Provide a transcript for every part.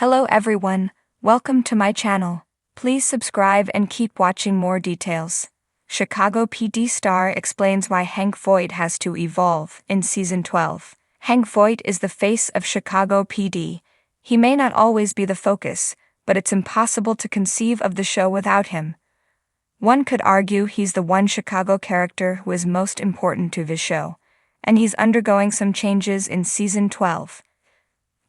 Hello everyone, welcome to my channel. Please subscribe and keep watching more details. Chicago PD star explains why Hank Voight has to evolve in Season 12. Hank Voight is the face of Chicago PD. He may not always be the focus, but it's impossible to conceive of the show without him. One could argue he's the one Chicago character who is most important to the show, and he's undergoing some changes in Season 12.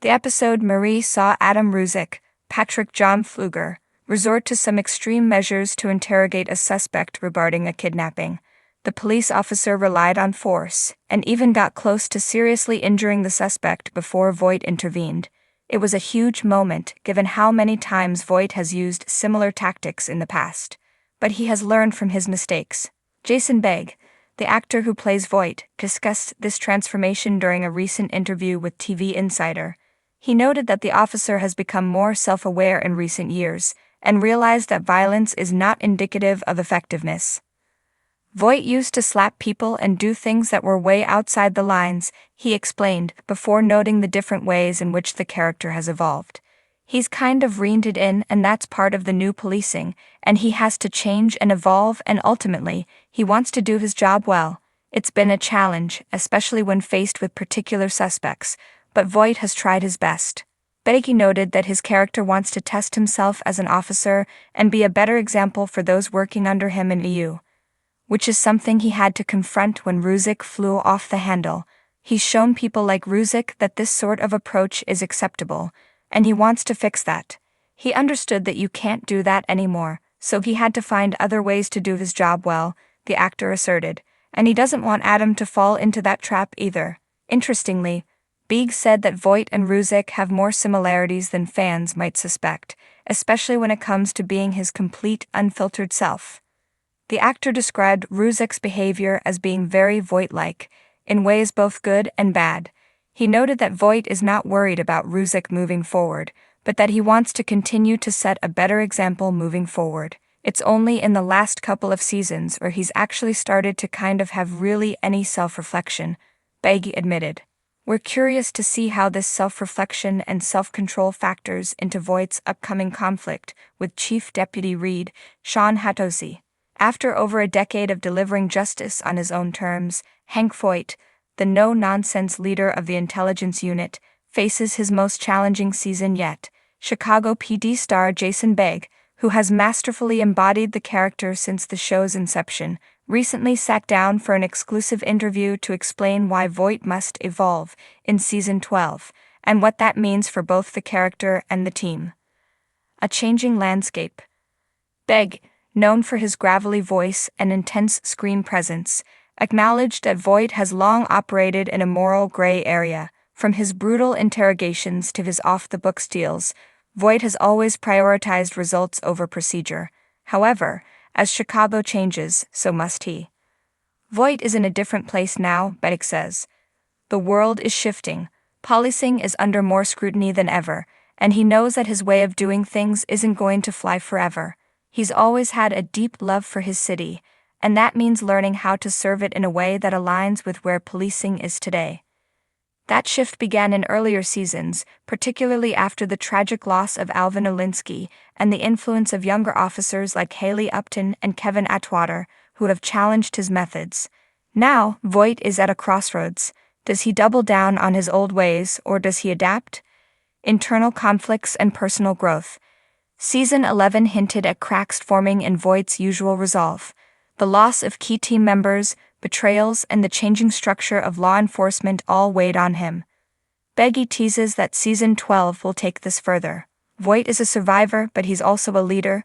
The episode Marie saw Adam Ruzek, Patrick John Pfluger, resort to some extreme measures to interrogate a suspect regarding a kidnapping. The police officer relied on force, and even got close to seriously injuring the suspect before Voight intervened. It was a huge moment given how many times Voight has used similar tactics in the past. But he has learned from his mistakes. Jason Begg, the actor who plays Voight, discussed this transformation during a recent interview with TV Insider. He noted that the officer has become more self-aware in recent years, and realized that violence is not indicative of effectiveness. Voight used to slap people and do things that were way outside the lines, he explained, before noting the different ways in which the character has evolved. He's kind of reined it in, and that's part of the new policing, and he has to change and evolve, and ultimately, he wants to do his job well. It's been a challenge, especially when faced with particular suspects, but Voight has tried his best. Beggy noted that his character wants to test himself as an officer and be a better example for those working under him in EU, which is something he had to confront when Ruzek flew off the handle. He's shown people like Ruzek that this sort of approach is acceptable, and he wants to fix that. He understood that you can't do that anymore, so he had to find other ways to do his job well, the actor asserted, and he doesn't want Adam to fall into that trap either. Interestingly, Beeg said that Voight and Ruzek have more similarities than fans might suspect, especially when it comes to being his complete, unfiltered self. The actor described Ruzek's behavior as being very Voight-like, in ways both good and bad. He noted that Voight is not worried about Ruzek moving forward, but that he wants to continue to set a better example moving forward. It's only in the last couple of seasons where he's actually started to kind of have really any self-reflection, Beggy admitted. We're curious to see how this self-reflection and self-control factors into Voight's upcoming conflict with Chief Deputy Reed, Sean Hatosy. After over a decade of delivering justice on his own terms, Hank Voight, the no-nonsense leader of the intelligence unit, faces his most challenging season yet. Chicago PD star Jason Begg, who has masterfully embodied the character since the show's inception, recently sat down for an exclusive interview to explain why Voight must evolve in Season 12, and what that means for both the character and the team. A changing landscape. Begg, known for his gravelly voice and intense screen presence, acknowledged that Voight has long operated in a moral gray area. From his brutal interrogations to his off-the-books deals, Voight has always prioritized results over procedure. However, as Chicago changes, so must he. Voight is in a different place now, Begg says. The world is shifting, policing is under more scrutiny than ever, and he knows that his way of doing things isn't going to fly forever. He's always had a deep love for his city, and that means learning how to serve it in a way that aligns with where policing is today. That shift began in earlier seasons, particularly after the tragic loss of Alvin Olinsky and the influence of younger officers like Haley Upton and Kevin Atwater, who have challenged his methods. Now, Voight is at a crossroads. Does he double down on his old ways, or does he adapt? Internal conflicts and personal growth. Season 11 hinted at cracks forming in Voight's usual resolve. The loss of key team members, betrayals, and the changing structure of law enforcement all weighed on him. Beggy teases that Season 12 will take this further. Voight is a survivor, but he's also a leader,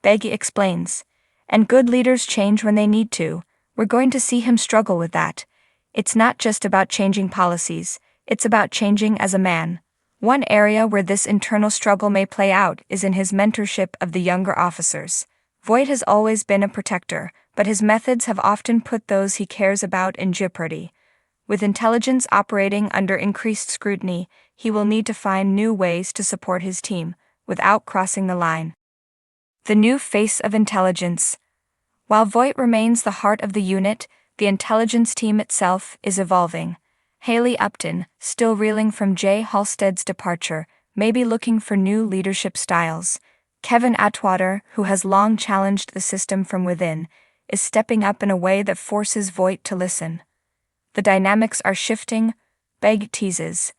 Beggy explains. And good leaders change when they need to. We're going to see him struggle with that. It's not just about changing policies, it's about changing as a man. One area where this internal struggle may play out is in his mentorship of the younger officers. Voight has always been a protector, but his methods have often put those he cares about in jeopardy. With intelligence operating under increased scrutiny, he will need to find new ways to support his team, without crossing the line. The new face of intelligence. While Voight remains the heart of the unit, the intelligence team itself is evolving. Haley Upton, still reeling from Jay Halstead's departure, maybe looking for new leadership styles. Kevin Atwater, who has long challenged the system from within, is stepping up in a way that forces Voight to listen. The dynamics are shifting, Beg teases.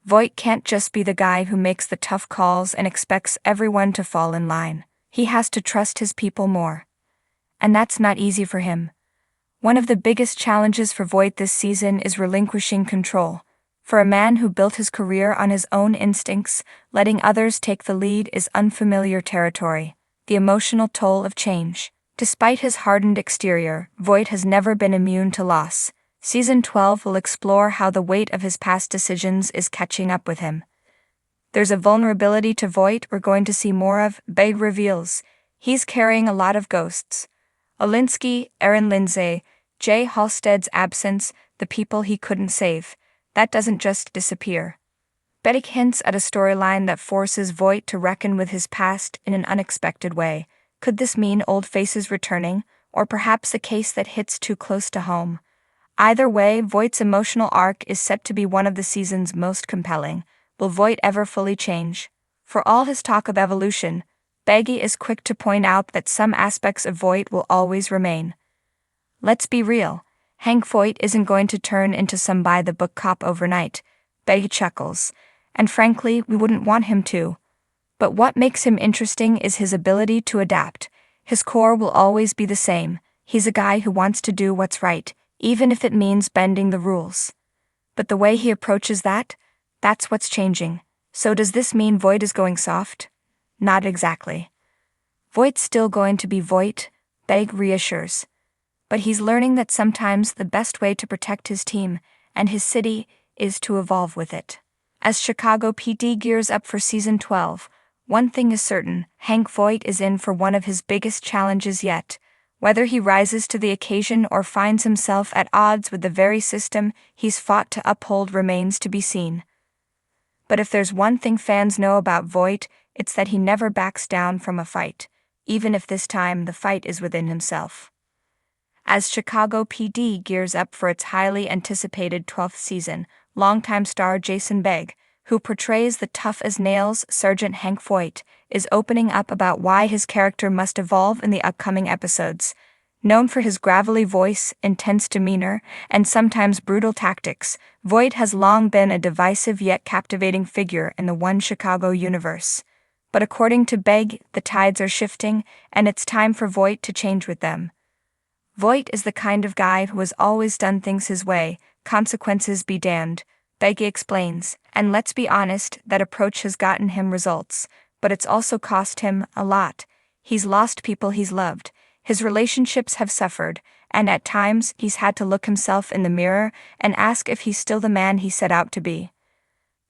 Voight can't just be the guy who makes the tough calls and expects everyone to fall in line. He has to trust his people more. And that's not easy for him. One of the biggest challenges for Voight this season is relinquishing control. For a man who built his career on his own instincts, letting others take the lead is unfamiliar territory. The emotional toll of change. Despite his hardened exterior, Voight has never been immune to loss. Season 12 will explore how the weight of his past decisions is catching up with him. There's a vulnerability to Voight we're going to see more of, Beg reveals. He's carrying a lot of ghosts. Olinsky, Aaron Lindsay, Jay Halstead's absence, the people he couldn't save. That doesn't just disappear. Beg hints at a storyline that forces Voight to reckon with his past in an unexpected way. Could this mean old faces returning, or perhaps a case that hits too close to home? Either way, Voight's emotional arc is set to be one of the season's most compelling. Will Voight ever fully change? For all his talk of evolution, Beggy is quick to point out that some aspects of Voight will always remain. Let's be real, Hank Voight isn't going to turn into some by-the-book cop overnight, Beggy chuckles, and frankly, we wouldn't want him to. But what makes him interesting is his ability to adapt. His core will always be the same. He's a guy who wants to do what's right, even if it means bending the rules. But the way he approaches that's what's changing. So does this mean Voight is going soft? Not exactly. Voight's still going to be Voight, Beg reassures. But he's learning that sometimes the best way to protect his team and his city is to evolve with it. As Chicago PD gears up for Season 12, one thing is certain, Hank Voight is in for one of his biggest challenges yet. Whether he rises to the occasion or finds himself at odds with the very system he's fought to uphold remains to be seen. But if there's one thing fans know about Voight, it's that he never backs down from a fight, even if this time the fight is within himself. As Chicago PD gears up for its highly anticipated 12th season, longtime star Jason Begg, who portrays the tough-as-nails Sergeant Hank Voight, is opening up about why his character must evolve in the upcoming episodes. Known for his gravelly voice, intense demeanor, and sometimes brutal tactics, Voight has long been a divisive yet captivating figure in the One Chicago universe. But according to Begg, the tides are shifting, and it's time for Voight to change with them. Voight is the kind of guy who has always done things his way, consequences be damned, Begg explains, and let's be honest, that approach has gotten him results, but it's also cost him a lot. He's lost people he's loved, his relationships have suffered, and at times he's had to look himself in the mirror and ask if he's still the man he set out to be.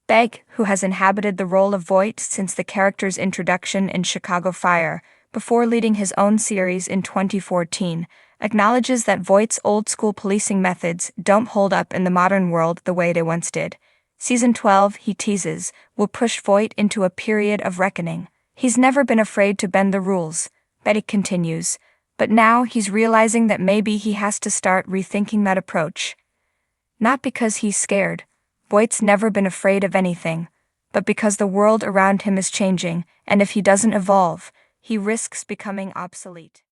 Begg, who has inhabited the role of Voight since the character's introduction in Chicago Fire, before leading his own series in 2014, acknowledges that Voight's old-school policing methods don't hold up in the modern world the way they once did. Season 12, he teases, will push Voight into a period of reckoning. He's never been afraid to bend the rules, Betty continues, but now he's realizing that maybe he has to start rethinking that approach. Not because he's scared, Voight's never been afraid of anything, but because the world around him is changing, and if he doesn't evolve, he risks becoming obsolete.